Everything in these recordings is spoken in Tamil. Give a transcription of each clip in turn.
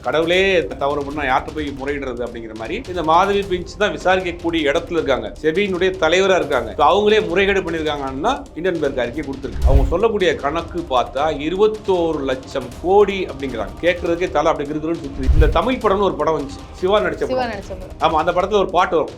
கடவுளே தவறு பண்ணா யார்கிட்ட போய் முறையிடுறது அப்படிங்கிற மாதிரி இந்த மாதவி பெஞ்ச் தான் விசாரிக்கக்கூடிய இடத்துல இருக்காங்க. செபியினுடைய தலைவராக இருக்காங்க. அவங்களே முறைகேடு பண்ணியிருக்காங்கன்னா இண்டன்பெர்க் அறிக்கை கொடுத்துருக்கு. அவங்க சொல்லக்கூடிய கணக்கு பார்த்தா 21 லட்சம் கோடி அப்படிங்கிறாங்க. கேட்கறதுக்கே தலை அப்படி இருக்குன்னு சுற்றி. இந்த தமிழ் படம்னு ஒரு படம் வந்துச்சு, சிவா நடிச்ச படம். ஆமா, அந்த படத்துல ஒரு பாட்டு வரும்,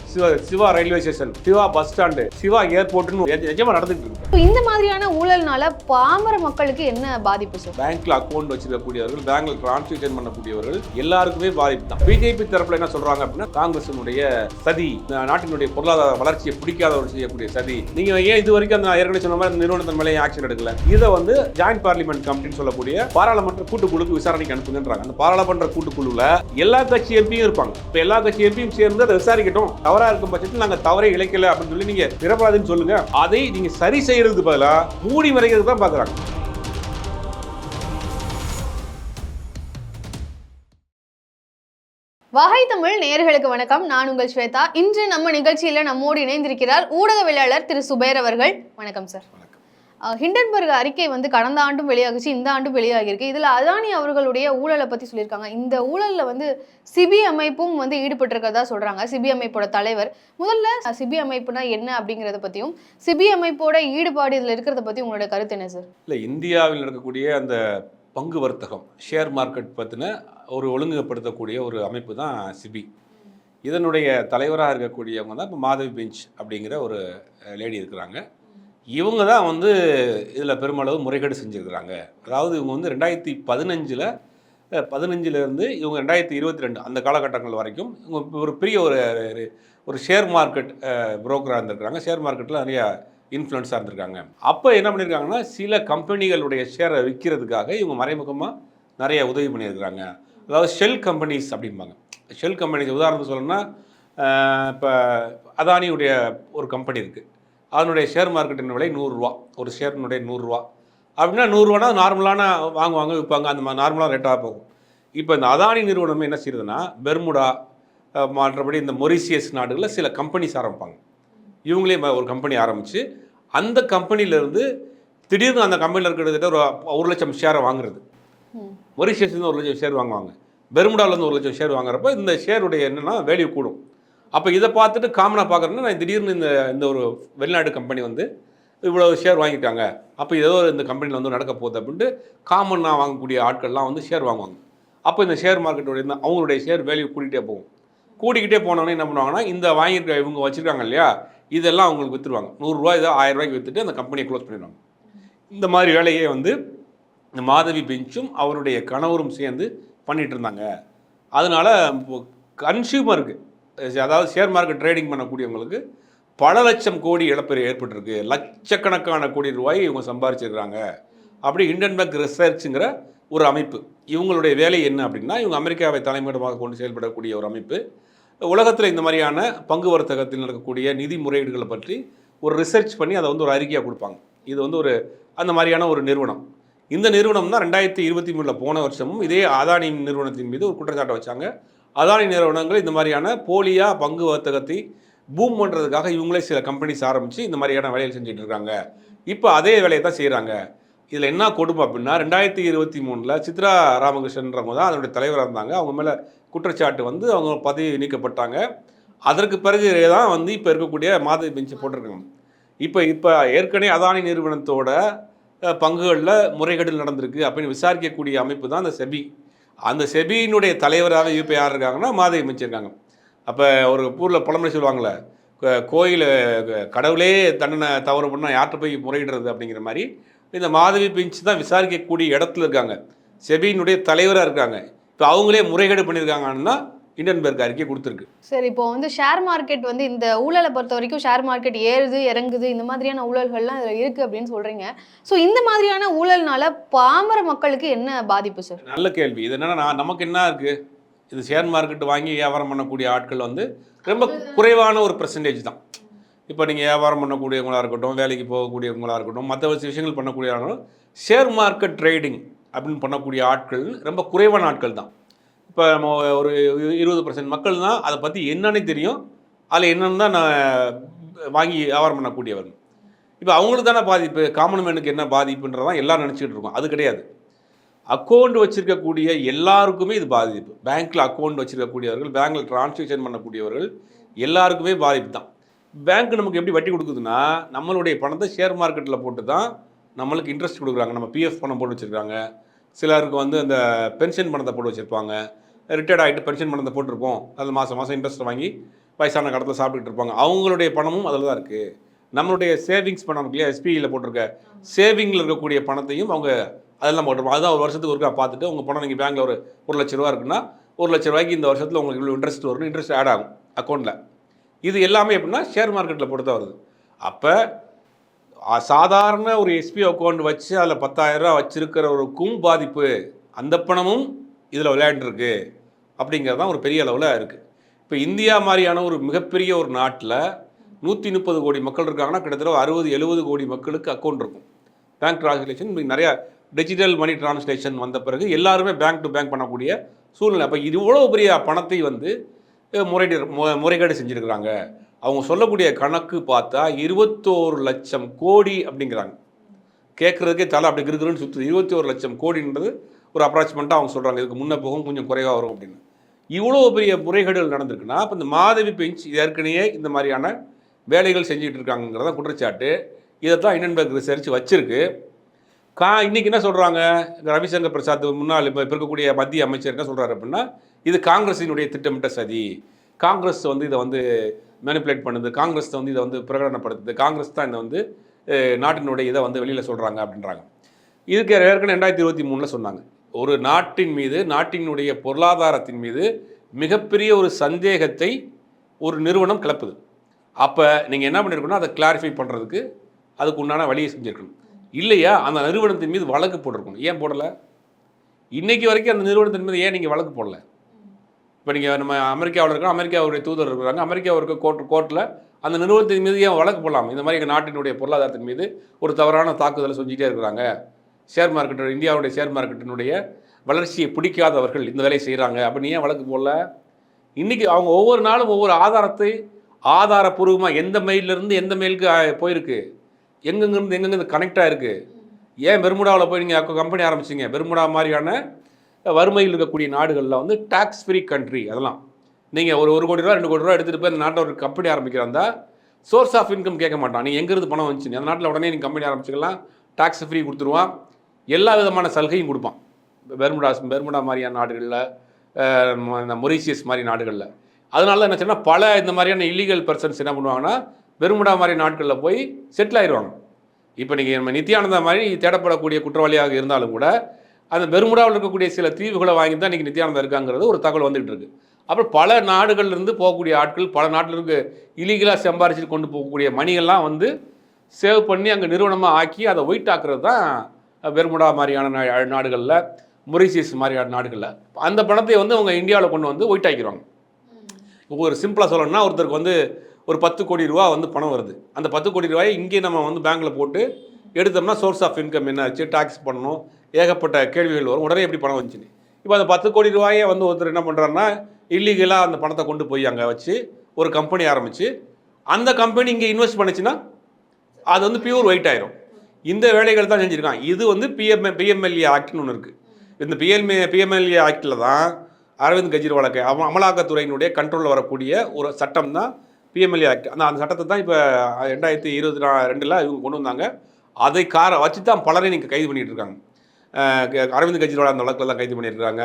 Siva railway station, Siva bus stand, Siva ஏர்போர்ட்னு நிஜமா நடந்துட்டு இருக்கு. இந்த மாதிரியான ஊழல்னால பாமர மக்களுக்கு என்ன பாதிப்பு சார்? பேங்க்ல அக்கௌண்ட் வச்சிருக்கக்கூடியவர்கள், பேங்க்ல டிரான்சாக்ஷன் பண்ணக்கூடியவர்கள் எல்லாருக்குமே பாதிப்பு தான். பிஜேபி தரப்புல என்ன சொல்றாங்க அப்படின்னா, காங்கிரசினுடைய சதி, நாட்டினுடைய பொருளாதார வளர்ச்சியை பிடிக்காதவர் செய்யக்கூடிய சதி. நீங்க ஏன் இது வரைக்கும் அந்த ஏற்கனவே சொன்ன மாதிரி நிறுவனத்தின் மேலே ஆக்ஷன் எடுக்கல? இதை ஜாயிண்ட் பார்லிமெண்ட் கமிட்டின்னு சொல்லக்கூடிய பாராளுமன்ற கூட்டுக்குழுக்கு விசாரணைக்கு அனுப்புங்கன்றாங்க. அந்த பாராளுமன்ற கூட்டுக்குழுல எல்லா கட்சி எம்பியும் இருப்பாங்க. இப்ப எல்லா கட்சி எம்பியும் சேர்ந்து அதை விசாரிக்கட்டும். தவறா இருக்கும் பட்சத்தில் நாங்க தவறை இழைக்கல அப்படின்னு சொல்லி நீங்க நிரபராதின்னு சொல்லுங்க. அதை நீங்க சரி செய்யறதுக்கு பதிலா மூடி மறைக்கிறது தான் பாக்குறாங்க. வகை தமிழ் நேயர்களுக்கு வணக்கம். நான் உங்கள் ஸ்வேதா. இன்று நம்ம நிகழ்ச்சியில நம்மோடு இணைந்திருக்கிறார் ஊடகவியலாளர் திரு சுபைர் அவர்கள். வணக்கம் சார். ஹிண்டன்பெர்க் அறிக்கை கடந்த ஆண்டும் வெளியாகிச்சு, இந்த ஆண்டும் வெளியாகிருக்கு. இதுல அதானி அவர்களுடைய ஊழலை பத்தி சொல்லியிருக்காங்க. இந்த ஊழல்ல சிபி அமைப்பும் ஈடுபட்டிருக்கிறதா சொல்றாங்க. சிபி அமைப்போட தலைவர். முதல்ல சிபி அமைப்புனா என்ன அப்படிங்கறத பத்தியும், சிபி அமைப்போட ஈடுபாடு இதுல இருக்கிறத பத்தி உங்களோட கருத்து என்ன சார்? இல்ல, இந்தியாவில் இருக்கக்கூடிய அந்த பங்கு வர்த்தகம், ஷேர் மார்க்கெட் பற்றின ஒரு ஒழுங்குபடுத்தக்கூடிய ஒரு அமைப்பு தான் சிபி. இதனுடைய தலைவராக இருக்கக்கூடியவங்க தான் இப்போ மாதவி பெஞ்ச் அப்படிங்கிற ஒரு லேடி இருக்கிறாங்க. இவங்க தான் இதில் பெருமளவு முறைகேடு செஞ்சுருக்கிறாங்க. அதாவது இவங்க 2015இருந்து இவங்க 2022 அந்த காலகட்டங்கள் வரைக்கும் இவங்க ஒரு பெரிய ஒரு ஷேர் மார்க்கெட் புரோக்கராக இருந்திருக்கிறாங்க. ஷேர் மார்க்கெட்டில் நிறையா இன்ஃப்ளூயன்ஸாக இருந்திருக்காங்க. அப்போ என்ன பண்ணியிருக்காங்கன்னா, சில கம்பெனிகளுடைய ஷேரை விற்கிறதுக்காக இவங்க மறைமுகமாக நிறைய உதவி பண்ணியிருக்கிறாங்க. அதாவது ஷெல் கம்பெனிஸ் அப்படிம்பாங்க. ஷெல் கம்பெனிஸ் உதாரணத்துக்கு சொல்லணும்னா, இப்போ அதானியுடைய ஒரு கம்பெனி இருக்குது, அதனுடைய ஷேர் மார்க்கெட்டின் விலை 100 ரூபா, ஒரு ஷேர்னுடைய 100 ரூபா அப்படின்னா 100 ரூபானா நார்மலான வாங்குவாங்க, விற்பாங்க, அந்த மாதிரி நார்மலாக ரேட்டாக போகும். இப்போ இந்த அதானி நிறுவனமே என்ன செய்யுதுன்னா, பெர்முடா மற்றபடி இந்த மொரிஷியஸ் நாடுகளில் சில கம்பெனிஸ் ஆரம்பிப்பாங்க. இவங்களே ஒரு கம்பெனி ஆரம்பித்து அந்த கம்பெனியிலேருந்து திடீர்னு அந்த கம்பெனியில் இருக்கிறது ஒரு 1 லட்சம் ஷேரை வாங்குறது. மொரிஷியஸ்லேருந்து 1 லட்சம் ஷேர் வாங்குவாங்க, பெர்முடாவிலேருந்து 1 லட்சம் ஷேர் வாங்குறப்ப இந்த ஷேருடைய என்னென்னா வேல்யூ கூடும். அப்போ இதை பார்த்துட்டு காமனாக பார்க்குறேன்னா, நான் திடீர்னு இந்த ஒரு வெளிநாடு கம்பெனி இவ்வளோ ஷேர் வாங்கிட்டாங்க, அப்போ ஏதோ இந்த கம்பெனியில் நடக்க போகுது அப்படின்ட்டு காமனாக வாங்கக்கூடிய ஆட்கள்லாம் ஷேர் வாங்குவாங்க. அப்போ இந்த ஷேர் மார்க்கெட்டோடைய அவங்களுடைய ஷேர் வேல்யூ கூட்டிக்கிட்டே போனோன்னே என்ன பண்ணுவாங்கன்னா, இந்த வாங்கியிருக்க இவங்க வச்சுருக்காங்க இல்லையா, இதெல்லாம் அவங்களுக்கு விற்றுருவாங்க. 100 ரூபா இதை 1000 ரூபாய்க்கு விற்றுட்டு அந்த கம்பெனியை க்ளோஸ் பண்ணிடுவாங்க. இந்த மாதிரி வேலையே இந்த மாதவி பெஞ்சும் அவருடைய கணவரும் சேர்ந்து பண்ணிகிட்டு இருந்தாங்க. அதனால் கன்சியூமருக்கு, அதாவது ஷேர் மார்க்கெட் ட்ரேடிங் பண்ணக்கூடியவங்களுக்கு பல லட்சம் கோடி இழப்பு ஏற்பட்டிருக்கு. லட்சக்கணக்கான கோடி ரூபாய் இவங்க சம்பாதிச்சிருக்கிறாங்க. அப்படி ஹிண்டன்பெர்க் ரிசர்ச்சுங்கிற ஒரு அமைப்பு, இவங்களுடைய வேலை என்ன அப்படின்னா, இவங்க அமெரிக்காவை தலைமையிடமாக கொண்டு செயல்படக்கூடிய ஒரு அமைப்பு. உலகத்தில் இந்த மாதிரியான பங்கு வர்த்தகத்தில் நடக்கக்கூடிய நிதி முறையீடுகளை பற்றி ஒரு ரிசர்ச் பண்ணி அதை ஒரு அறிக்கையாக கொடுப்பாங்க. இது ஒரு அந்த மாதிரியான ஒரு நிறுவனம். இந்த நிறுவனம் தான் 2023 போன வருஷமும் இதே அதானி நிறுவனத்தின் மீது ஒரு குற்றச்சாட்டை வச்சாங்க. அதானி நிறுவனங்கள் இந்த மாதிரியான போலியாக பங்கு வர்த்தகத்தை பூம் பண்ணுறதுக்காக இவங்களே சில கம்பெனிஸ் ஆரம்பித்து இந்த மாதிரியான வேலையை செஞ்சுட்டு இருக்காங்க. இப்போ அதே வேலையை தான் செய்கிறாங்க. இதில் என்ன கொடுமை அப்படின்னா, 2023 சித்ரா ராமகிருஷ்ணன்றவங்க தான் அதனுடைய தலைவராக இருந்தாங்க. அவங்க மேலே குற்றச்சாட்டு அவங்க பதவி நீக்கப்பட்டாங்க. அதற்கு பிறகு தான் இப்போ இருக்கக்கூடிய மாதவி பெஞ்சை போட்டிருக்காங்க. இப்போ ஏற்கனவே அதானி நிறுவனத்தோட பங்குகளில் முறைகேடு நடந்திருக்கு அப்படின்னு விசாரிக்கக்கூடிய அமைப்பு தான் அந்த செபி. அந்த செபியினுடைய தலைவராக இப்போ யார் இருக்காங்கன்னா, மாதவி பெஞ்ச் இருக்காங்க. அப்போ ஒரு ஊரில் பழமொழி சொல்லுவாங்களே, கோயில் கடவுளே தண்டனை தவறு பண்ணால் யார்கிட்ட போய் முறையிடுறது அப்படிங்கிற மாதிரி இந்த மாதவி பெஞ்ச் தான் விசாரிக்கக்கூடிய இடத்துல இருக்காங்க, செபியினுடைய தலைவராக இருக்காங்க. இப்போ அவங்களே முறைகேடு பண்ணியிருக்காங்கன்னா ஹிண்டன்பெர்க் அறிக்கை கொடுத்துருக்கு. சரி, இப்போ ஷேர் மார்க்கெட் இந்த ஊழலை பொறுத்த வரைக்கும் ஷேர் மார்க்கெட் ஏறுது இறங்குது, இந்த மாதிரியான ஊழல்கள்லாம் இதில் இருக்குது அப்படின்னு சொல்கிறீங்க. ஸோ இந்த மாதிரியான ஊழல்னால பாமர மக்களுக்கு என்ன பாதிப்பு சார்? நல்ல கேள்வி. இது என்னன்னா, நமக்கு என்ன இருக்குது, இது ஷேர் மார்க்கெட் வாங்கி வியாபாரம் பண்ணக்கூடிய ஆட்கள் ரொம்ப குறைவான ஒரு பெர்சன்டேஜ் தான். இப்போ நீங்கள் வியாபாரம் பண்ணக்கூடியவங்களாக இருக்கட்டும், வேலைக்கு போகக்கூடியவங்களாக இருக்கட்டும், மற்ற விஷயங்கள் பண்ணக்கூடியவங்களும் ஷேர் மார்க்கெட் ட்ரேடிங் அப்படின்னு பண்ணக்கூடிய ஆட்கள் ரொம்ப குறைவான ஆட்கள் தான். இப்போ நம்ம ஒரு 20% மக்கள் தான் அதை பற்றி என்னன்னு தெரியும், அதில் என்னென்னு தான் நான் வாங்கி வியாபாரம் பண்ணக்கூடியவர். இப்போ அவங்களுக்கு தானே பாதிப்பு, காமன் மேனுக்கு என்ன பாதிப்புன்றதான் எல்லாம் நினச்சிக்கிட்டு இருக்கோம். அது கிடையாது. அக்கௌண்ட் வச்சிருக்கக்கூடிய எல்லாருக்குமே இது பாதிப்பு. பேங்க்கில் அக்கௌண்ட் வச்சிருக்கக்கூடியவர்கள், பேங்க்கில் டிரான்சாக்ஷன் பண்ணக்கூடியவர்கள் எல்லாருக்குமே பாதிப்பு தான். பேங்க் நமக்கு எப்படி வட்டி கொடுக்குதுன்னா, நம்மளுடைய பணத்தை ஷேர் மார்க்கெட்டில் போட்டு தான் நம்மளுக்கு இன்ட்ரெஸ்ட் கொடுக்குறாங்க. நம்ம பிஎஃப் பணம் போட்டு வச்சுருக்காங்க. சிலருக்கு வந்து அந்த பென்ஷன் பணத்தை போட்டு வச்சுருப்பாங்க. ரிட்டையர்ட் ஆகிட்டு பென்ஷன் பணத்தை போட்டிருப்போம். அது மாதம் மாதம் இன்ட்ரெஸ்ட் வாங்கி வயசான காலத்தில் சாப்பிட்டுட்டு இருப்பாங்க. அவங்களுடைய பணமும் அதில் தான் இருக்குது. நம்மளுடைய சேவிங்ஸ் பணம் இல்லையா, எஸ்பிஐயில் போட்டிருக்க சேவிங்கில் இருக்கக்கூடிய பணத்தையும் அவங்க அதெல்லாம் போட்டிருப்போம். அதுதான் ஒரு வருஷத்துக்கு ஒருக்கா பார்த்துட்டு உங்கள் பணம் நீங்கள் பேங்க்கில் ஒரு லட்ச ரூபா இருக்குன்னா 1,00,000 ரூபாய்க்கு இந்த வருஷத்தில் உங்களுக்கு இவ்வளோ இன்ட்ரெஸ்ட் வரும், இன்ட்ரெஸ்ட் ஆட் ஆகும் அக்கௌண்ட்டில். இது எல்லாமே எப்படின்னா ஷேர் மார்க்கெட்டில் போட்டு தான் வருது. அப்போ சாதாரண ஒரு எஸ்பி அக்கௌண்ட் வச்சு அதில் 10,000 ரூபா வச்சுருக்கிறவருக்கும் பாதிப்பு. அந்த பணமும் இதில் விளையாண்டுருக்கு அப்படிங்கிறது தான் ஒரு பெரிய அளவில் இருக்குது. இப்போ இந்தியா மாதிரியான ஒரு மிகப்பெரிய ஒரு நாட்டில் 130 கோடி மக்கள் இருக்காங்கன்னா கிட்டத்தட்ட 60-70 கோடி மக்களுக்கு அக்கௌண்ட் இருக்கும். பேங்க் ட்ரான்ஸ்லேஷன் நிறையா டிஜிட்டல் மணி ட்ரான்ஸ்லேஷன் வந்த பிறகு எல்லாருமே பேங்க் டு பேங்க் பண்ணக்கூடிய சூழ்நிலை. அப்போ இது இவ்வளோ பெரிய பணத்தை வந்து முறைகேடு செஞ்சுருக்கிறாங்க. அவங்க சொல்லக்கூடிய கணக்கு பார்த்தா 21 லட்சம் கோடி அப்படிங்கிறாங்க. கேட்குறதுக்கே தலை அப்படி இருக்குன்னு சுற்றுது. 21 லட்சம் கோடின்றது ஒரு அப்ராக்சிமெண்ட்டாக அவங்க சொல்கிறாங்க. இதுக்கு முன்னே போகும் கொஞ்சம் குறைவாக வரும் அப்படின்னு. இவ்வளோ பெரிய முறைகேடுகள் நடந்திருக்குன்னா அப்போ இந்த மாதவி பெஞ்ச் ஏற்கனவே இந்த மாதிரியான வேலைகள் செஞ்சுட்டு இருக்காங்கிறத குற்றச்சாட்டு. இதைத்தான் ஹிண்டன்பர்க் ரிசர்ச் வச்சிருக்கு. இன்றைக்கி என்ன சொல்கிறாங்க, ரவிசங்கர் பிரசாத் முன்னாள் இப்போ இருக்கக்கூடிய மத்திய அமைச்சர் என்ன சொல்கிறாரு அப்படின்னா, இது காங்கிரஸினுடைய திட்டமிட்ட சதி, காங்கிரஸ் வந்து இதை வந்து மேனிப்புலேட் பண்ணுது, காங்கிரஸ் வந்து இதை வந்து பிரகடனப்படுத்துது, காங்கிரஸ் தான் இதை வந்து நாட்டினுடைய இதை வந்து வெளியில் சொல்கிறாங்க அப்படின்றாங்க. இதுக்கு ஏற்கனவே 2023 சொன்னாங்க, ஒரு நாட்டின் மீது, நாட்டினுடைய பொருளாதாரத்தின் மீது மிகப்பெரிய ஒரு சந்தேகத்தை ஒரு நிறுவனம் கிளப்புது. அப்போ நீங்கள் என்ன பண்ணியிருக்கணும், அதை கிளாரிஃபை பண்ணுறதுக்கு அதுக்கு உண்டான வழியை செஞ்சுருக்கணும். இல்லையா அந்த நிறுவனத்தின் மீது வழக்கு போட்டிருக்கணும். ஏன் போடலை? இன்றைக்கி வரைக்கும் அந்த நிறுவனத்தின் மீது ஏன் நீங்கள் வழக்கு போடலை? இப்போ நீங்கள் நம்ம அமெரிக்காவில் இருக்கோம், அமெரிக்காவுடைய தூதர் இருக்கிறாங்க, அமெரிக்காவில் இருக்க கோர்ட்டில் அந்த நிறுவனத்தின் மீது ஏன் வழக்கு போடலாம்? இந்த மாதிரி எங்கள் நாட்டினுடைய பொருளாதாரத்தின் மீது ஒரு தவறான தாக்குதலை செஞ்சுட்டே இருக்கிறாங்க, ஷேர் மார்க்கெட்டு, இந்தியாவுடைய ஷேர் மார்க்கெட்டினுடைய வளர்ச்சியை பிடிக்காதவர்கள் இந்த வேலையை செய்கிறாங்க அப்படின்னு ஏன் வழக்கு போடல? இன்றைக்கி அவங்க ஒவ்வொரு நாளும் ஒவ்வொரு ஆதாரத்தை ஆதாரப்பூர்வமாக எந்த மெயிலிருந்து எந்த மெயிலுக்கு போயிருக்கு, எங்கெங்கிருந்து எங்கெங்கே கனெக்ட் ஆகிருக்கு, ஏன் பெர்முடாவில் போய் நீங்கள் கம்பெனி ஆரம்பிச்சிங்க? பெர்முடா மாதிரியான வறுமையில் இருக்கக்கூடிய நாடுகளில் வந்து டாக்ஸ் ஃப்ரீ கண்ட்ரி. அதெல்லாம் நீங்கள் ஒரு 1 கோடி ரூபா 2 கோடி ரூபா எடுத்துகிட்டு போய் அந்த நாட்டில் ஒரு கம்பெனி ஆரம்பிக்கிறாந்தா சோர்ஸ் ஆஃப் இன்கம் கேட்க மாட்டான். நீங்கள் எங்கேருந்து பணம் வந்துச்சு அந்த நாட்டில், உடனே நீங்கள் கம்பெனி ஆரம்பிச்சிக்கலாம், டாக்ஸ் ஃப்ரீ கொடுத்துருவான், எல்லா விதமான சலுகையும் கொடுப்பான். பெர்முடா மாதிரியான நாடுகளில், மொரீஷியஸ் மாதிரி நாடுகளில். அதனால என்ன சொன்னால் பல இந்த மாதிரியான இல்லீகல் பர்சன்ஸ் என்ன பண்ணுவாங்கன்னா பெர்முடா மாதிரி நாட்களில் போய் செட்டில் ஆயிடுவாங்க. இப்போ நீங்கள் நம்ம நித்யானந்தா மாதிரி தேடப்படக்கூடிய குற்றவாளியாக இருந்தாலும் கூட அந்த பெர்முடாவில் இருக்கக்கூடிய சில தீவுகளை வாங்கி தான் இன்றைக்கி நித்யானந்தா இருக்காங்கிறது ஒரு தகவல் வந்துகிட்டு இருக்குது. அப்புறம் பல நாடுகள்லேருந்து போகக்கூடிய ஆட்கள், பல நாட்டிலிருந்து இல்லீகலாக சம்பாரிச்சு கொண்டு போகக்கூடிய மணிகள்லாம் வந்து சேவ் பண்ணி அங்கே நிறுவனமாக ஆக்கி அதை ஒயிட் ஆக்குறது தான் பெர்முடா மாதிரியான நாடுகளில், மொரீஷியஸ் மாதிரியான நாடுகளில் அந்த பணத்தை வந்து அவங்க இந்தியாவில் கொண்டு வந்து ஒயிட் ஆக்கிடுவாங்க. ஒரு சிம்பிளாக சொல்லணும்னா ஒருத்தருக்கு வந்து ஒரு 10 கோடி ரூபா வந்து பணம் வருது. அந்த 10 கோடி ரூபாயை இங்கே நம்ம வந்து பேங்க்கில் போட்டு எடுத்தோம்னா சோர்ஸ் ஆஃப் இன்கம் என்ன ஆச்சு, டாக்ஸ் பண்ணணும், ஏகப்பட்ட கேள்விகள் வரும். உடனே எப்படி பணம் வந்துச்சுன்னு. இப்போ அந்த 10 கோடி ரூபாயை வந்து ஒருத்தர் என்ன பண்ணுறாருன்னா இல்லீகலாக அந்த பணத்தை கொண்டு போய் அங்கே வச்சு ஒரு கம்பெனி ஆரம்பித்து அந்த கம்பெனி இங்கே இன்வெஸ்ட் பண்ணிச்சுன்னா அது வந்து பியூர் ஒயிட் ஆயிரும். இந்த வேலைகள் தான் செஞ்சுருக்கான். இது வந்து பிஎம்எல்ஏ ஆக்ட்னு ஒன்று இருக்குது. இந்த பிஎம்எல்ஏ ஆக்டில் தான் அரவிந்த் கெஜ்ரிவாலுக்கு அமலாக்கத்துறையினுடைய கண்ட்ரோலில் வரக்கூடிய ஒரு சட்டம் தான் பிஎம்எல்ஏ ஆக்ட். அந்த சட்டத்தை தான் இப்போ 2022 இவங்க கொண்டு வந்தாங்க. அதை வச்சு தான் பலரையும் நீங்கள் கைது பண்ணிகிட்டு இருக்காங்க. அரவிந்த் கெஜ்ரிவால் அந்த வழக்கில் தான் கைது பண்ணியிருக்காங்க.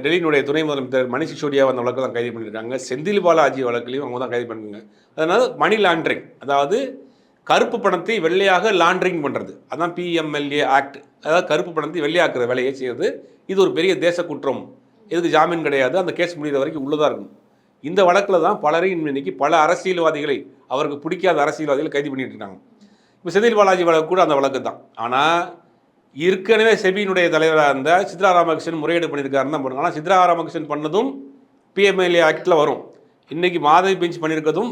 டெல்லியினுடைய துணை முதலமைச்சர் மணிஷ் சிசோடியா அந்த வழக்கில் தான் கைது பண்ணியிருக்காங்க. செந்தில் பாலாஜி வழக்கிலையும் அவங்க தான் கைது பண்ணுங்க. அதனால் மணி லாண்ட்ரிங், அதாவது கருப்பு பணத்தை வெள்ளையாக லாண்ட்ரிங் பண்ணுறது, அதான் பிஎம்எல்ஏ ஆக்ட். அதாவது கருப்பு பணத்தை வெள்ளையாக்குற வேலையை செய்கிறது. இது ஒரு பெரிய தேச குற்றம். இதுக்கு ஜாமீன் கிடையாது. அந்த கேஸ் முடிகிற வரைக்கும் உள்ளதாக இருக்கும். இந்த வழக்கில் தான் பலரையும் இன்னைக்கு பல அரசியல்வாதிகளை, அவருக்கு பிடிக்காத அரசியல்வாதிகளை கைது பண்ணிட்டு இருக்காங்க. இப்போ செந்தில் பாலாஜி வழக்கு கூட அந்த வழக்கு தான். ஆனால் ஏற்கனவே செபியினுடைய தலைவராக இருந்த சித்ரா ராமகிருஷ்ணன் முறையீடு பண்ணியிருக்காருன்னு தான் போடுங்க. ஆனால் சித்ரா ராமகிருஷ்ணன் பண்ணதும் பிஎம்எல்ஏ ஆக்டில் வரும். இன்றைக்கி மாதவி பெஞ்ச் பண்ணியிருக்கிறதும்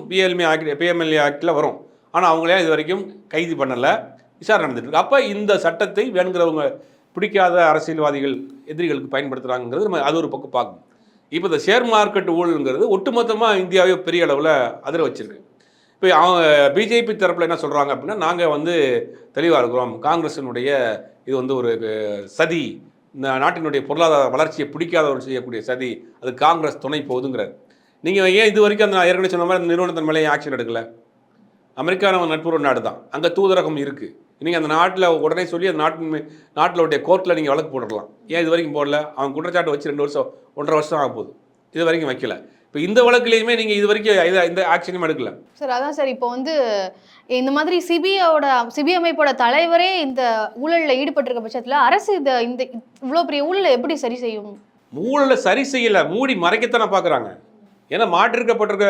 பிஎம்எல்ஏ ஆக்டில் வரும். ஆனால் அவங்களே இது வரைக்கும் கைது பண்ணலை, விசாரணை நடந்துட்டு இருக்கு. அப்போ இந்த சட்டத்தை வேணுங்கிறவங்க பிடிக்காத அரசியல்வாதிகள், எதிரிகளுக்கு பயன்படுத்துகிறாங்கிறது நம்ம அது ஒரு பக்கம் பார்க்கணும். இப்போ இந்த ஷேர் மார்க்கெட் ஊழலுங்கிறது ஒட்டுமொத்தமாக இந்தியாவே பெரிய அளவில் அதிர வச்சிருக்கு. இப்போ அவங்க பிஜேபி தரப்பில் என்ன சொல்கிறாங்க அப்படின்னா, நாங்கள் வந்து தெளிவாக இருக்கிறோம், காங்கிரஸினுடைய இது வந்து ஒரு சதி, இந்த நாட்டினுடைய பொருளாதார வளர்ச்சியை பிடிக்காதவர் செய்யக்கூடிய சதி அது காங்கிரஸ் துணை போகுதுங்கிறார். நீங்கள் ஏன் இது வரைக்கும் அந்த ஏற்கனவே சொன்ன மாதிரி அந்த நிறுவனத்தின் மேலே ஆக்ஷன் எடுக்கலை? அமெரிக்கா நம்ம நட்புறவு நாடு தான், அங்கே தூதரகம் இருக்குது. நீங்கள் அந்த நாட்டில் உடனே சொல்லி அந்த நாட்டிலுடைய கோர்ட்டில் நீங்கள் வழக்கு போடலாம். ஏன் இது வரைக்கும் போடல? அவன் குற்றச்சாட்டு வச்சு 2 வருஷம் 1.5 வருஷம் ஆக போகுது, இது வரைக்கும் வைக்கல. இப்போ இந்த வழக்குலையுமே நீங்கள் இது வரைக்கும் இந்த ஆக்ஷனும் எடுக்கல சார். அதான் சார், இப்போ வந்து இந்த மாதிரி சிபிஐ அமைப்போட தலைவரே இந்த ஊழலில் ஈடுபட்டிருக்க பட்சத்தில் அரசு இந்த இவ்வளோ பெரிய ஊழலை எப்படி சரி செய்யும்? ஊழலை சரி செய்யலை, மூடி மறைக்கத்தானே பார்க்குறாங்க. ஏன்னா மாற்றிருக்கப்பட்டிருக்க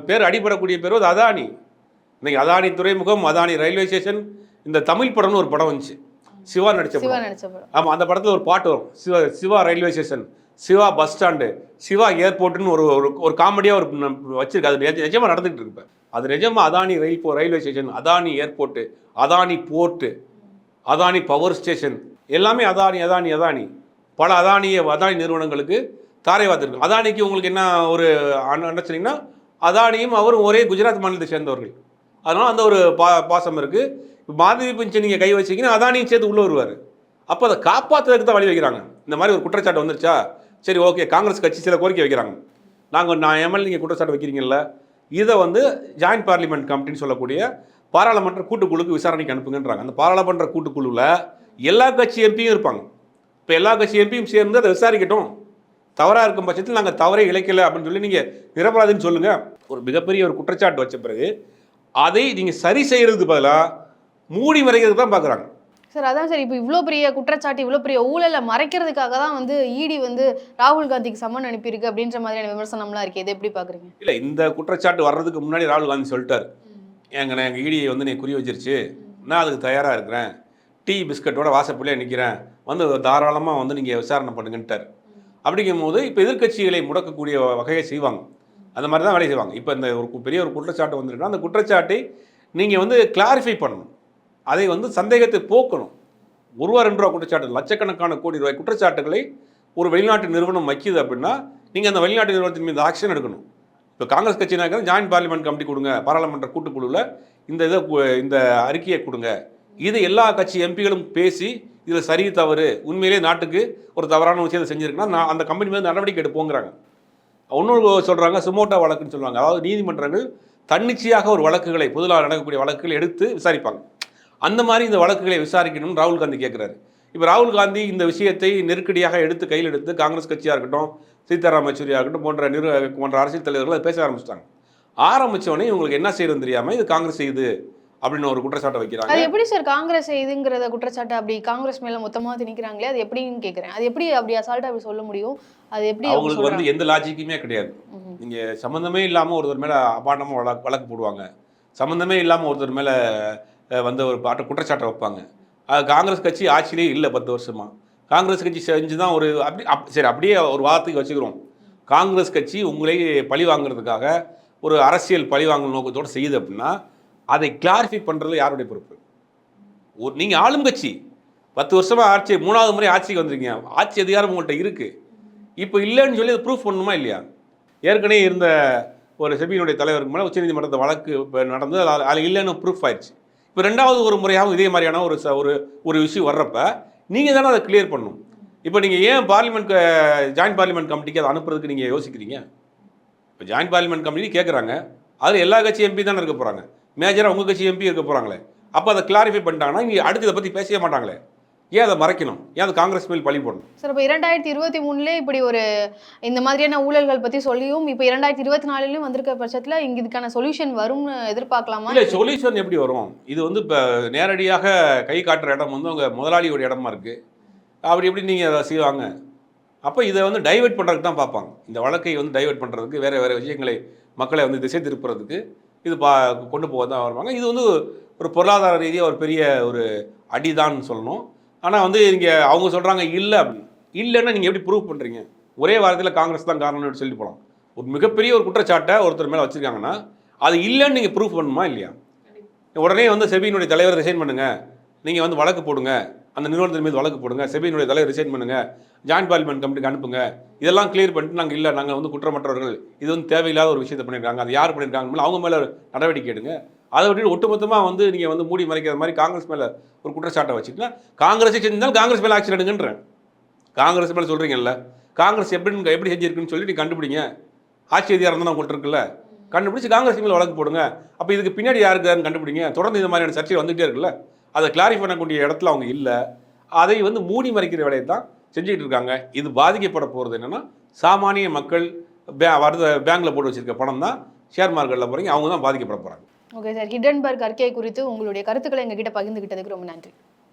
பேர் அடிபடக்கூடிய பேர் அது அதானி. இன்னைக்கு அதானி துறைமுகம், அதானி ரயில்வே ஸ்டேஷன், இந்த தமிழ் படம்னு ஒரு படம் வந்துச்சு, சிவா நடிச்ச படம். ஆமாம், அந்த படத்தில் ஒரு பாட்டு வரும், Siva railway station, Siva bus stand, Siva ஏர்போர்ட்டுன்னு ஒரு காமெடியாக ஒரு வச்சிருக்கு. அது நிஜமாக நடந்துகிட்டு இருக்கு. அது நிஜமாக Adani railway station, Adani airport, Adani port, Adani power station, எல்லாமே அதானி அதானி அதானி. பல அதானி நிறுவனங்களுக்கு தாரை வார்த்திருக்கு. அதானிக்கு உங்களுக்கு என்ன ஒரு நினச்சிங்கன்னா, அதானியும் அவரும் ஒரே குஜராத் மாநிலத்தை சேர்ந்தவர்கள், அதனால் அந்த ஒரு பாசம் இருக்குது. இப்போ மாதவி பிஞ்சை நீங்கள் கை வச்சிங்கன்னா அதானியும் சேர்த்து உள்ளே வருவார். அப்போ அதை காப்பாற்றுறதுக்கு தான் வழி வைக்கிறாங்க. இந்த மாதிரி ஒரு குற்றச்சாட்டு வந்துருச்சா, சரி ஓகே, காங்கிரஸ் கட்சி சில கோரிக்கை வைக்கிறாங்க. நான் எம்எல்ஏ நீங்கள் குற்றச்சாட்டு வைக்கிறீங்கல்ல, இதை வந்து ஜாயின்ட் பார்லிமெண்ட் கமிட்டின்னு சொல்லக்கூடிய பாராளுமன்ற கூட்டுக்குழுக்கு விசாரணைக்கு அனுப்புங்கன்றாங்க. அந்த பாராளுமன்ற கூட்டுக்குழுவில் எல்லா கட்சி எம்பியும் இருப்பாங்க. இப்போ எல்லா கட்சி எம்பியும் சேர்ந்து அதை விசாரிக்கட்டும். தவறாக இருக்கும் பட்சத்தில் நாங்கள் தவறை இழைக்கலை அப்படின்னு சொல்லி நீங்கள் நிரபராதின்னு சொல்லுங்கள். ஒரு மிகப்பெரிய ஒரு குற்றச்சாட்டு வச்ச பிறகு அதை நீங்கள் சரி செய்கிறதுக்கு பதிலாக மூடி மறைக்கிறதுக்கு தான் பார்க்குறாங்க. சார் அதான் சார், இப்போ இவ்வளோ பெரிய குற்றச்சாட்டு, இவ்வளோ பெரிய ஊழலை மறைக்கிறதுக்காக தான் வந்து இடி வந்து ராகுல் காந்திக்கு சம்மன் அனுப்பியிருக்கு அப்படின்ற மாதிரியான விமர்சனம்லாம் இருக்குது. இதை எப்படி பார்க்குறீங்க? இல்லை, இந்த குற்றச்சாட்டு வர்றதுக்கு முன்னாடி ராகுல் காந்தி சொல்லிட்டார், எங்கள் இடியை வந்து நீ குறி வச்சிருச்சு, நான் அதுக்கு தயாராக இருக்கிறேன், டீ பிஸ்கட்டோட வாசப்படியே நிற்கிறேன், வந்து தாராளமாக வந்து நீங்கள் விசாரணை பண்ணுங்கன்ட்டார். அப்படிங்கும் போது இப்போ எதிர்கட்சிகளை முடக்கக்கூடிய வகையை செய்வாங்க, அந்த மாதிரி தான் வேலை செய்வாங்க. இப்போ இந்த ஒரு பெரிய ஒரு குற்றச்சாட்டு வந்துருக்குன்னா அந்த குற்றச்சாட்டை நீங்கள் வந்து கிளாரிஃபை பண்ணணும், அதை வந்து சந்தேகத்தை போக்கணும். 1 ரூபா 2 ரூபா குற்றச்சாட்டு, லட்சக்கணக்கான கோடி ரூபாய் குற்றச்சாட்டுகளை ஒரு வெளிநாட்டு நிறுவனம் வைக்கிது அப்படின்னா நீங்கள் அந்த வெளிநாட்டு நிறுவனத்தின் மீது ஆக்ஷன் எடுக்கணும். இப்போ காங்கிரஸ் கட்சினாக்க ஜாயின்ட் பார்லிமெண்ட் கமிட்டி கொடுங்க, பாராளுமன்ற கூட்டுக்குழுவில் இந்த அறிக்கையை கொடுங்க, இது எல்லா கட்சி எம்பிகளும் பேசி இதில் சரி தவறு உண்மையிலே நாட்டுக்கு ஒரு தவறான விஷயத்தை செஞ்சுருக்குன்னா நான் அந்த கம்பெனி மீது நடவடிக்கை எடுப்போங்கிறாங்க. இன்னொரு சொல்கிறாங்க சுமோட்டோ வழக்குன்னு சொல்லுவாங்க. அதாவது நீதிமன்றங்கள் தன்னிச்சையாக ஒரு வழக்குகளை, பொதுவாக நடக்கக்கூடிய வழக்குகளை எடுத்து விசாரிப்பாங்க. அந்த மாதிரி இந்த வழக்குகளை விசாரிக்கணும்னு ராகுல் காந்தி கேட்குறாரு. இப்போ ராகுல் காந்தி இந்த விஷயத்தை நெருக்கடியாக கையில் எடுத்து காங்கிரஸ் கட்சியாக இருக்கட்டும், சீதாராம் யெச்சூரியாக இருக்கட்டும் போன்ற அரசியல் தலைவர்கள் அதை பேச ஆரம்பித்தோடனே இவங்களுக்கு என்ன செய்யறதுன்னு தெரியாமல் இது காங்கிரஸ் செய்யுது அப்படின்னு ஒரு குற்றச்சாட்டை வைக்கிறாங்க. அது எப்படி சார் காங்கிரஸ் செய்யுதுங்கிறத குற்றச்சாட்டை அப்படி காங்கிரஸ் மேலே மொத்தமாக திணிக்கிறாங்களே, அது எப்படின்னு கேட்குறேன். அது எப்படி அப்படி அசால்ட்டாக அப்படி சொல்ல முடியும்? அது எப்படி? அவங்களுக்கு வந்து எந்த லாஜிக்குமே கிடையாது. நீங்கள் சம்மந்தமே இல்லாமல் ஒருத்தர் மேலே அபாண்டமாக வழக்கு போடுவாங்க, சம்மந்தமே இல்லாமல் ஒருத்தர் மேலே வந்து ஒரு குற்றச்சாட்டை வைப்பாங்க. காங்கிரஸ் கட்சி ஆட்சியிலே இல்லை 10 வருஷமாக. காங்கிரஸ் கட்சி செஞ்சு தான் ஒரு சரி அப்படியே ஒரு வார்த்தைக்கு வச்சுக்கிறோம், காங்கிரஸ் கட்சி உங்களை பழி வாங்குறதுக்காக ஒரு அரசியல் பழி வாங்கல் நோக்கத்தோடு செய்யுது அப்படின்னா அதை கிளாரிஃபை பண்ணுறது யாருடைய பொறுப்பு? நீங்கள் ஆளும் கட்சி 10 வருஷமாக ஆட்சி, 3வது முறை ஆட்சிக்கு வந்துருக்கீங்க, ஆட்சி அதிகாரம் உங்கள்கிட்ட இருக்குது, இப்போ இல்லைன்னு சொல்லி அதை ப்ரூஃப் பண்ணணுமா இல்லையா? ஏற்கனவே இருந்த ஒரு செபியினுடைய தலைவருக்கு மேலே உச்சநீதிமன்றத்தை வழக்கு நடந்து அதில் இல்லைன்னு ப்ரூஃப் ஆயிடுச்சு. இப்போ 2வது ஒரு முறையாகவும் இதே மாதிரியான ஒரு விஷயம் வர்றப்ப நீங்கள் தானே அதை கிளியர் பண்ணணும். இப்போ நீங்கள் ஏன் ஜாயின்ட் பார்லிமெண்ட் கமிட்டிக்கு அதை அனுப்புறதுக்கு நீங்கள் யோசிக்கிறீங்க? இப்போ ஜாயின்ட் பார்லிமெண்ட் கமிட்டி கேட்குறாங்க, அதில் எல்லா கட்சி எம்பி தானே இருக்க போகிறாங்க, மேஜராக உங்கள் கட்சி எம்பி இருக்க போகிறாங்களே. அப்போ அதை கிளாரிஃபை பண்ணிட்டாங்கன்னா இங்கே அடுத்து இதை பற்றி பேசவே மாட்டாங்களே. ஏன் அதை மறைக்கணும்? ஏன் அது காங்கிரஸ் மேல் பழி போடணும்? சார் இப்போ 2023 இப்படி ஒரு இந்த மாதிரியான ஊழல்கள் பற்றி சொல்லியும் இப்போ 2024 வந்திருக்க பட்சத்தில் இங்கே இதுக்கான சொல்யூஷன் வரும்னு எதிர்பார்க்கலாமா? இல்லை, சொல்யூஷன் எப்படி வரும்? இது வந்து இப்போ நேரடியாக கை காட்டுற இடம் வந்து உங்கள் முதலாளியோட இடமா இருக்குது. அப்படி எப்படி நீங்கள் அதை செய்வாங்க? அப்போ இதை வந்து டைவெர்ட் பண்ணுறதுக்கு தான் பார்ப்பாங்க. இந்த வழக்கை வந்து டைவெர்ட் பண்ணுறதுக்கு, வேறு விஷயங்களை மக்களை வந்து திசை திருப்புறதுக்கு இது கொண்டு போக தான் வருவாங்க. இது வந்து ஒரு பொருளாதார ரீதியாக ஒரு பெரிய ஒரு அடிதான்னு சொல்லணும். ஆனால் வந்து இங்கே அவங்க சொல்கிறாங்க இல்லை அப்படின்னு. இல்லைன்னா நீங்கள் எப்படி ப்ரூவ் பண்ணுறீங்க? ஒரே வாரத்தில் காங்கிரஸ் தான் காரணம்னு சொல்லிட்டு போகலாம். ஒரு மிகப்பெரிய ஒரு குற்றச்சாட்டை ஒருத்தர் மேலே வச்சுருக்காங்கன்னா அது இல்லைன்னு நீங்கள் ப்ரூவ் பண்ணணுமா இல்லையா? உடனே வந்து செபியினுடைய தலைவர் ரிசைன் பண்ணுங்கள், நீங்கள் வந்து வழக்கு போடுங்க, அந்த நிறுவனத்தின் மீது வழக்கு போடுங்க, செபியினுடைய தலைவர் ரிசைன் பண்ணுங்கள், ஜாயின்ட் பார்லிமெண்ட் கமிட்டிக்கு அனுப்புங்க, இதெல்லாம் கிளியர் பண்ணிட்டு நாங்கள் இல்லை, நாங்கள் வந்து குற்றமற்றவர்கள், இது வந்து தேவையில்லாத ஒரு விஷயத்தை பண்ணியிருக்காங்க, அது யார் பண்ணியிருக்காங்க அவங்க மேலே நடவடிக்கை எடுங்க. அதை விட்டு ஒட்டுமொத்தமாக வந்து நீங்கள் வந்து மூடி மறைக்கிற மாதிரி காங்கிரஸ் மேலே ஒரு குற்றச்சாட்டை வச்சுக்கிட்டா காங்கிரஸை செஞ்சாலும் காங்கிரஸ் மேலே ஆக்ஷன் எடுங்கன்றேன். காங்கிரஸ் மேலே சொல்கிறீங்கல்ல, காங்கிரஸ் எப்படி செஞ்சிருக்குன்னு சொல்லி நீ கண்டுபிடிங்க. ஆட்சி அதிகாரம் தான் உங்கள்கிட்ட இருக்குல்ல, கண்டுபிடிச்சி காங்கிரஸ் மேலே வழக்கு போடுங்க. அப்போ இதுக்கு பின்னாடி யாருக்குன்னு கண்டுபிடிங்க. தொடர்ந்து இந்த மாதிரியான சர்ச்சை வந்துகிட்டே இருக்குல்ல, அதை கிளாரிஃபை பண்ணக்கூடிய இடத்துல அவங்க இல்லை. அதை வந்து மூடி மறைக்கிற வேலையை தான் செஞ்சுக்கிட்டு இருக்காங்க. இது பாதிக்கப்பட போகிறது என்னென்னா, சாமானிய மக்கள் பேங்க்கில் போட்டு வச்சிருக்க பணம் தான் ஷேர் மார்க்கெட்டில் போகிறீங்க, அவங்க தான் பாதிக்கப்பட போகிறாங்க. ஓகே சார், ஹிண்டன்பர்க் அறிக்கை குறித்து உங்களுடைய கருத்துக்களை எங்ககிட்ட பகிர்ந்துகிட்டதுக்கு ரொம்ப நன்றி.